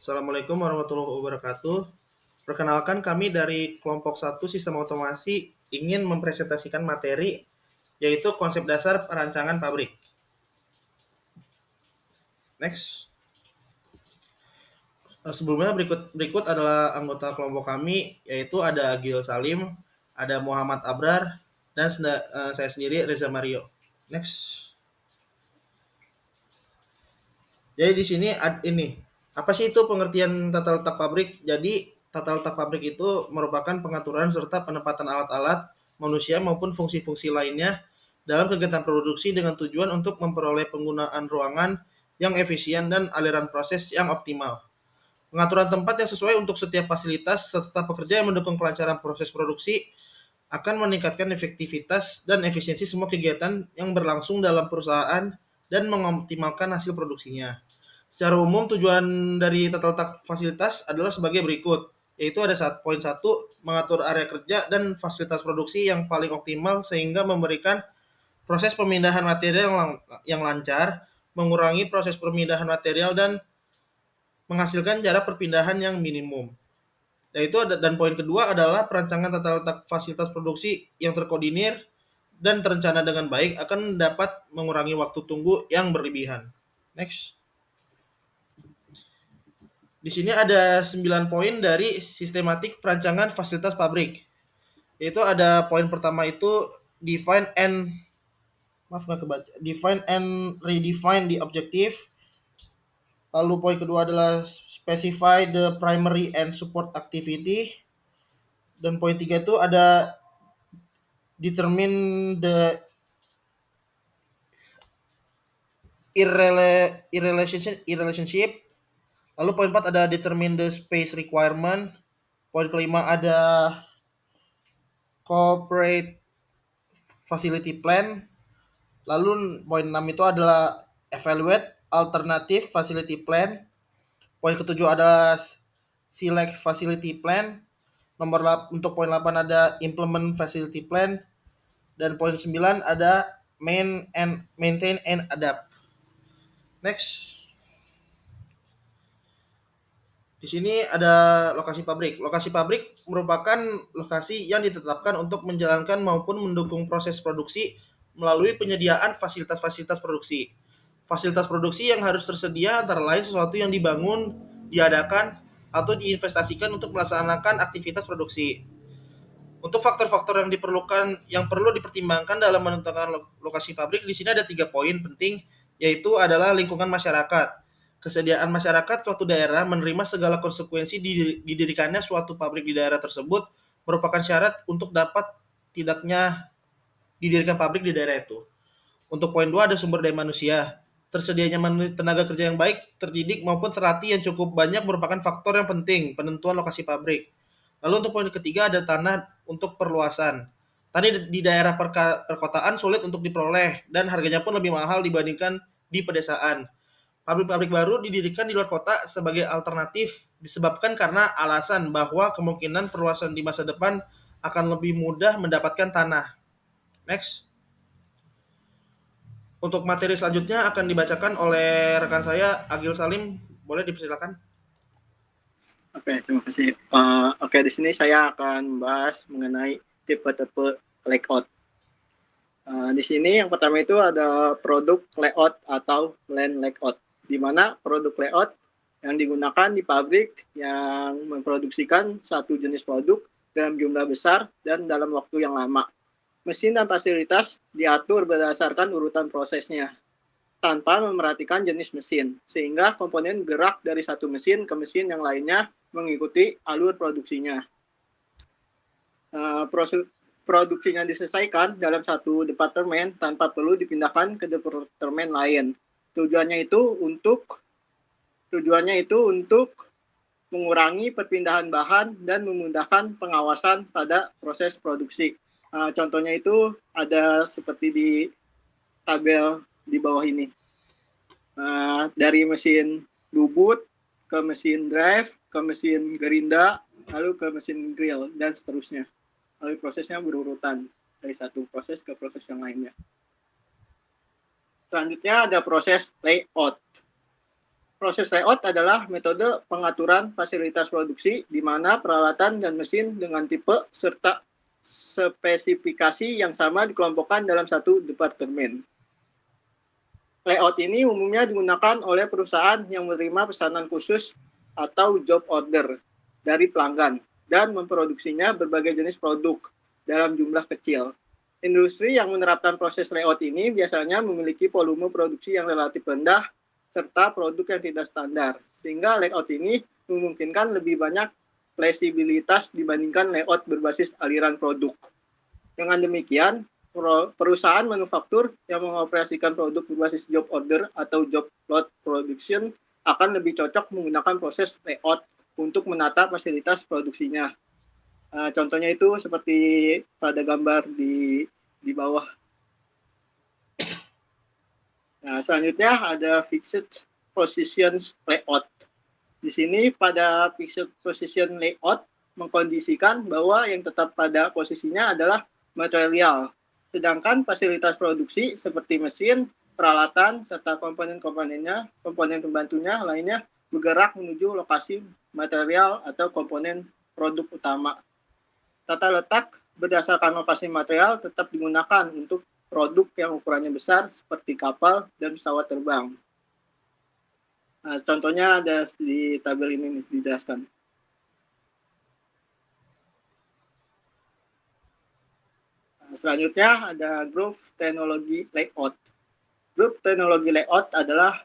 Assalamualaikum warahmatullahi wabarakatuh. Perkenalkan kami dari kelompok 1 Sistem Otomasi ingin mempresentasikan materi yaitu konsep dasar perancangan pabrik. Next. Sebelumnya berikut adalah anggota kelompok kami yaitu ada Agil Salim, ada Muhammad Abrar, dan saya sendiri Reza Mario. Next. Jadi di sini ini apa sih itu pengertian tata letak pabrik? Jadi tata letak pabrik itu merupakan pengaturan serta penempatan alat-alat, manusia maupun fungsi-fungsi lainnya dalam kegiatan produksi dengan tujuan untuk memperoleh penggunaan ruangan yang efisien dan aliran proses yang optimal. Pengaturan tempat yang sesuai untuk setiap fasilitas serta pekerja yang mendukung kelancaran proses produksi akan meningkatkan efektivitas dan efisiensi semua kegiatan yang berlangsung dalam perusahaan dan mengoptimalkan hasil produksinya. Secara umum tujuan dari tata letak fasilitas adalah sebagai berikut, yaitu ada poin 1, mengatur area kerja dan fasilitas produksi yang paling optimal sehingga memberikan proses pemindahan material yang lancar, mengurangi proses pemindahan material dan menghasilkan jarak perpindahan yang minimum. Dan poin kedua adalah perancangan tata letak fasilitas produksi yang terkoordinir dan terencana dengan baik akan dapat mengurangi waktu tunggu yang berlebihan. Next. Di sini ada 9 poin dari sistematik perancangan fasilitas pabrik. Yaitu ada poin pertama itu define and redefine the objective. Lalu poin kedua adalah specify the primary and support activity. Dan poin 3 itu ada determine the relationship. Lalu poin 4 ada determine the space requirement. Poin kelima ada corporate facility plan. Lalu poin 6 itu adalah evaluate alternative facility plan. Poin ketujuh ada select facility plan. Untuk poin 8 ada implement facility plan. Dan poin 9 ada maintain and adapt. Next. Di sini ada lokasi pabrik. Lokasi pabrik merupakan lokasi yang ditetapkan untuk menjalankan maupun mendukung proses produksi melalui penyediaan fasilitas-fasilitas produksi. Fasilitas produksi yang harus tersedia antara lain sesuatu yang dibangun, diadakan, atau diinvestasikan untuk melaksanakan aktivitas produksi. Untuk faktor-faktor yang perlu dipertimbangkan dalam menentukan lokasi pabrik, di sini ada 3 poin penting, yaitu adalah lingkungan masyarakat. Kesediaan masyarakat suatu daerah menerima segala konsekuensi didirikannya suatu pabrik di daerah tersebut merupakan syarat untuk dapat tidaknya didirikan pabrik di daerah itu. Untuk poin 2 ada sumber daya manusia. Tersedianya tenaga kerja yang baik, terdidik maupun terlatih yang cukup banyak merupakan faktor yang penting penentuan lokasi pabrik. Lalu untuk poin ketiga ada tanah untuk perluasan. Tanah di daerah perkotaan sulit untuk diperoleh dan harganya pun lebih mahal dibandingkan di pedesaan. Pabrik-pabrik baru didirikan di luar kota sebagai alternatif disebabkan karena alasan bahwa kemungkinan perluasan di masa depan akan lebih mudah mendapatkan tanah. Next. Untuk materi selanjutnya akan dibacakan oleh rekan saya Agil Salim. Boleh dipersilakan. Oke, terima kasih. Oke, di sini saya akan membahas mengenai tipe-tipe layout. Di sini yang pertama itu ada produk layout atau land layout, di mana produk layout yang digunakan di pabrik yang memproduksikan satu jenis produk dalam jumlah besar dan dalam waktu yang lama. Mesin dan fasilitas diatur berdasarkan urutan prosesnya, tanpa memerhatikan jenis mesin, sehingga komponen gerak dari satu mesin ke mesin yang lainnya mengikuti alur produksinya. Produksinya diselesaikan dalam satu departemen tanpa perlu dipindahkan ke departemen lain. Tujuannya itu untuk mengurangi perpindahan bahan dan memudahkan pengawasan pada proses produksi. Contohnya itu ada seperti di tabel di bawah ini. Dari mesin bubut ke mesin drive, ke mesin gerinda, lalu ke mesin grill, dan seterusnya. Lalu prosesnya berurutan dari satu proses ke proses yang lainnya. Selanjutnya ada proses layout. Proses layout adalah metode pengaturan fasilitas produksi di mana peralatan dan mesin dengan tipe serta spesifikasi yang sama dikelompokkan dalam satu departemen. Layout ini umumnya digunakan oleh perusahaan yang menerima pesanan khusus atau job order dari pelanggan dan memproduksinya berbagai jenis produk dalam jumlah kecil. Industri yang menerapkan proses layout ini biasanya memiliki volume produksi yang relatif rendah serta produk yang tidak standar, sehingga layout ini memungkinkan lebih banyak fleksibilitas dibandingkan layout berbasis aliran produk. Dengan demikian, perusahaan manufaktur yang mengoperasikan produk berbasis job order atau job lot production akan lebih cocok menggunakan proses layout untuk menata fasilitas produksinya. Contohnya itu seperti pada gambar di bawah. Nah, selanjutnya ada fixed position layout. Di sini pada fixed position layout mengkondisikan bahwa yang tetap pada posisinya adalah material. Sedangkan fasilitas produksi seperti mesin, peralatan, serta komponen-komponennya, komponen pembantunya lainnya bergerak menuju lokasi material atau komponen produk utama. Tata letak berdasarkan lokasi material tetap digunakan untuk produk yang ukurannya besar seperti kapal dan pesawat terbang. Nah, contohnya ada di tabel ini nih, dijelaskan. Selanjutnya ada Group Teknologi Layout. Group Teknologi Layout adalah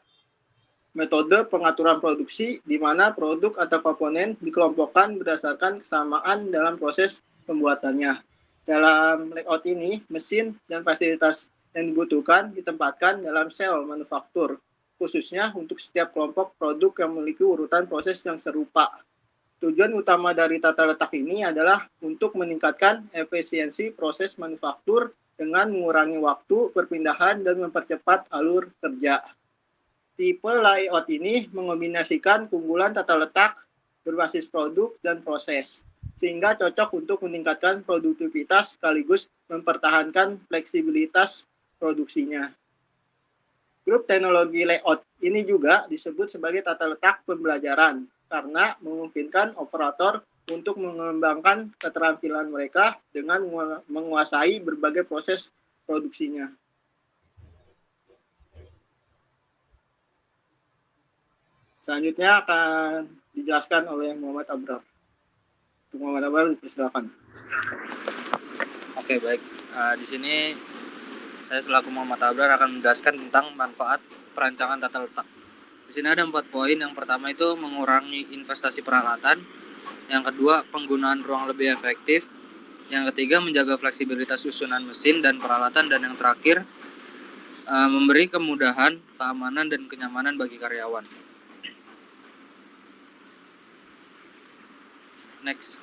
metode pengaturan produksi di mana produk atau komponen dikelompokkan berdasarkan kesamaan dalam proses pembuatannya. Dalam layout ini, mesin dan fasilitas yang dibutuhkan ditempatkan dalam sel manufaktur, khususnya untuk setiap kelompok produk yang memiliki urutan proses yang serupa. Tujuan utama dari tata letak ini adalah untuk meningkatkan efisiensi proses manufaktur dengan mengurangi waktu perpindahan dan mempercepat alur kerja. Tipe layout ini mengombinasikan keunggulan tata letak berbasis produk dan proses, sehingga cocok untuk meningkatkan produktivitas sekaligus mempertahankan fleksibilitas produksinya. Grup teknologi layout ini juga disebut sebagai tata letak pembelajaran karena memungkinkan operator untuk mengembangkan keterampilan mereka dengan menguasai berbagai proses produksinya. Selanjutnya akan dijelaskan oleh Muhammad Abrar. Muhammad Abrar, silakan. Oke, baik. Di sini saya selaku Muhammad Abrar akan menjelaskan tentang manfaat perancangan tata letak. Di sini ada 4 poin. Yang pertama itu mengurangi investasi peralatan. Yang kedua, penggunaan ruang lebih efektif. Yang ketiga, menjaga fleksibilitas susunan mesin dan peralatan. Dan yang terakhir, memberi kemudahan, keamanan, dan kenyamanan bagi karyawan. Next.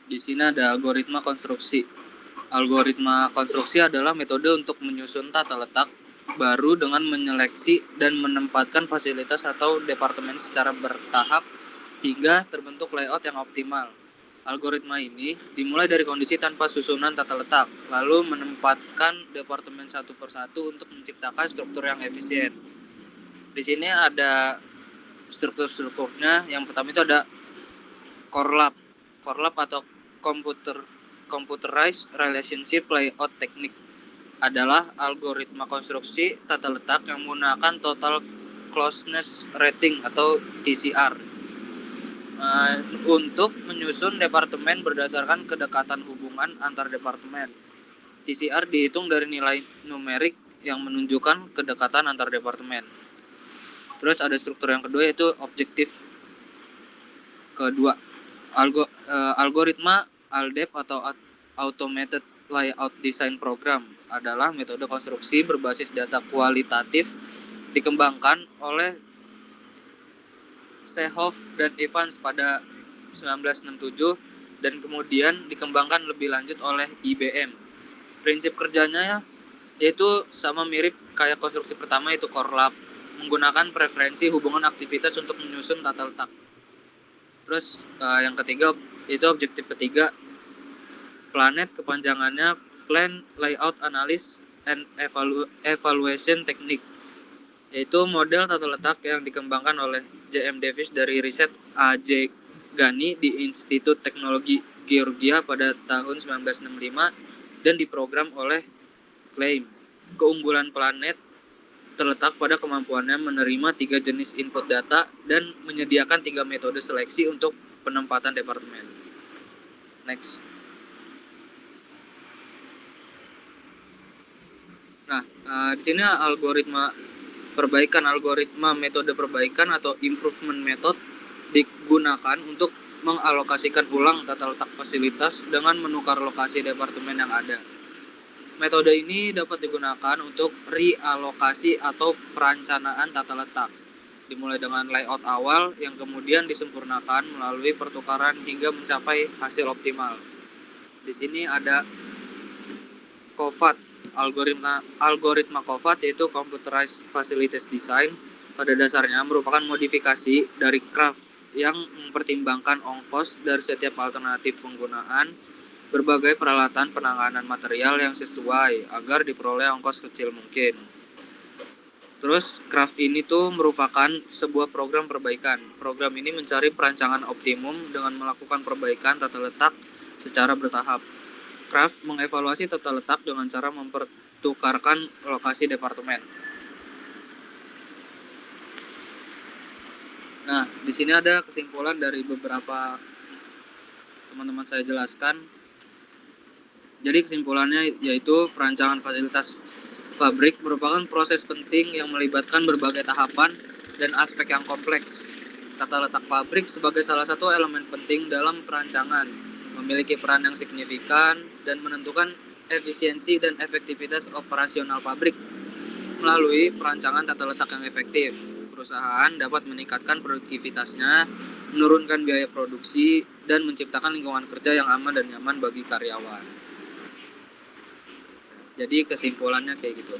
Di sini ada algoritma konstruksi. Algoritma konstruksi adalah metode untuk menyusun tata letak baru dengan menyeleksi dan menempatkan fasilitas atau departemen secara bertahap hingga terbentuk layout yang optimal. Algoritma ini dimulai dari kondisi tanpa susunan tata letak, lalu menempatkan departemen satu persatu untuk menciptakan struktur yang efisien. Di sini ada struktur-strukturnya. Yang pertama itu ada core lab. Core lab atau computerized relationship layout technique adalah algoritma konstruksi tata letak yang menggunakan total closeness rating atau TCR untuk menyusun departemen berdasarkan kedekatan hubungan antar departemen. TCR dihitung dari nilai numerik yang menunjukkan kedekatan antar departemen. Terus ada struktur yang kedua yaitu objektif kedua. Algoritma ALDEP atau Automated Layout Design Program adalah metode konstruksi berbasis data kualitatif dikembangkan oleh Seehoff dan Evans pada 1967 dan kemudian dikembangkan lebih lanjut oleh IBM. Prinsip kerjanya yaitu sama mirip kayak konstruksi pertama, yaitu core lab, menggunakan preferensi hubungan aktivitas untuk menyusun tata letak. Terus yang ketiga itu objektif ketiga, planet, kepanjangannya Plan Layout Analysis and Evaluation Technique, yaitu model tata letak yang dikembangkan oleh J.M. Davis dari riset A.J. Ghani di Institut Teknologi Georgia pada tahun 1965 dan diprogram oleh Klein. Keunggulan planet terletak pada kemampuannya menerima 3 jenis input data dan menyediakan 3 metode seleksi untuk penempatan departemen. Next. Nah, di sini algoritma metode perbaikan atau improvement method digunakan untuk mengalokasikan ulang tata letak fasilitas dengan menukar lokasi departemen yang ada. Metode ini dapat digunakan untuk realokasi atau perencanaan tata letak, dimulai dengan layout awal yang kemudian disempurnakan melalui pertukaran hingga mencapai hasil optimal. Di sini ada COFAT, algoritma COFAT yaitu Computerized Facilities Design. Pada dasarnya merupakan modifikasi dari CRAFT yang mempertimbangkan ongkos dari setiap alternatif penggunaan berbagai peralatan penanganan material yang sesuai agar diperoleh ongkos kecil mungkin. Terus CRAFT ini tuh merupakan sebuah program perbaikan. Program ini mencari perancangan optimum dengan melakukan perbaikan tata letak secara bertahap. CRAFT mengevaluasi tata letak dengan cara mempertukarkan lokasi departemen. Nah, di sini ada kesimpulan dari beberapa teman-teman saya jelaskan. Jadi kesimpulannya yaitu perancangan fasilitas pabrik merupakan proses penting yang melibatkan berbagai tahapan dan aspek yang kompleks. Tata letak pabrik sebagai salah satu elemen penting dalam perancangan memiliki peran yang signifikan dan menentukan efisiensi dan efektivitas operasional pabrik. Melalui perancangan tata letak yang efektif, perusahaan dapat meningkatkan produktivitasnya, menurunkan biaya produksi, dan menciptakan lingkungan kerja yang aman dan nyaman bagi karyawan. Jadi kesimpulannya kayak gitu.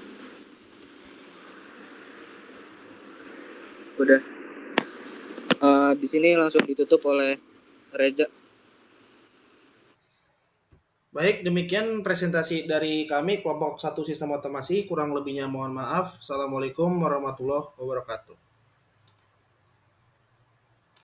Udah. Di sini langsung ditutup oleh Reza. Baik, demikian presentasi dari kami kelompok 1 Sistem Otomasi. Kurang lebihnya mohon maaf. Assalamualaikum warahmatullahi wabarakatuh.